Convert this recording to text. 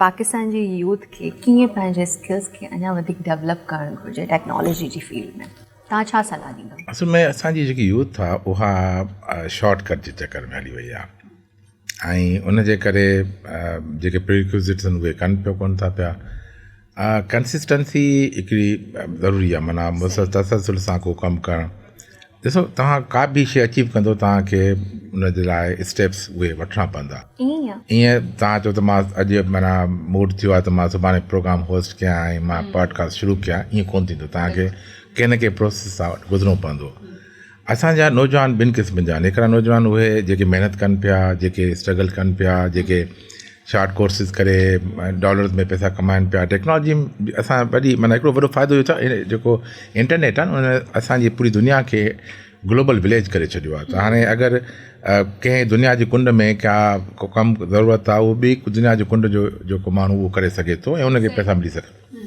पाकिस्तान जी youth खे कीअं पंहिंजे स्किल्स खे अञा वधीक डेवलप करणु घुरिजे टेक्नोलॉजी जी फील्ड में तव्हां छा सलाह ॾींदव? असल में असांजी जेकी यूथ आहे उहा शॉर्टकट जे चकर में हली वई आहे ऐं उनजे करे जेके प्रीरिक्विज़िट्स आहिनि उहे कनि पियो कोन था पिया। कंसिस्टेंसी हिकिड़ी ज़रूरी आहे, माना तसलसल सां को कमु करणु। ॾिसो, तव्हां का बि शइ अचीव कंदो तव्हांखे उनजे लाइ स्टेप्स उहे वठिणा पवंदा। ईअं तव्हां चओ त मां अॼु माना मूड थियो आहे त मां सुभाणे प्रोग्राम होस्ट कयां ऐं मां पॉडकास्ट शुरू कयां, ईअं कोन्ह थींदो। तव्हांखे कंहिं न कंहिं प्रोसेस सां गुज़रिणो पवंदो। असांजा नौजवान ॿिनि क़िस्मनि जा आहिनि। हिकिड़ा नौजवान उहे जेके महिनत कनि पिया, जेके स्ट्रगल कनि पिया, जेके शॉर्ट कोर्सिस करे डॉलर्स में पैसा कमाइनि पिया। टेक्नोलॉजी असां वॾी माना हिकिड़ो वॾो फ़ाइदो इहो छा जेको इंटरनेट आहे न, उन असांजी पूरी दुनिया खे ग्लोबल विलेज करे छॾियो आहे। त हाणे अगरि कंहिं दुनिया जी कुंड में का को कमु ज़रूरत आहे, उहो ॿी दुनिया जे कुंड जो जेको माण्हू उहो करे सघे थो ऐं उनखे पैसा मिली सघनि।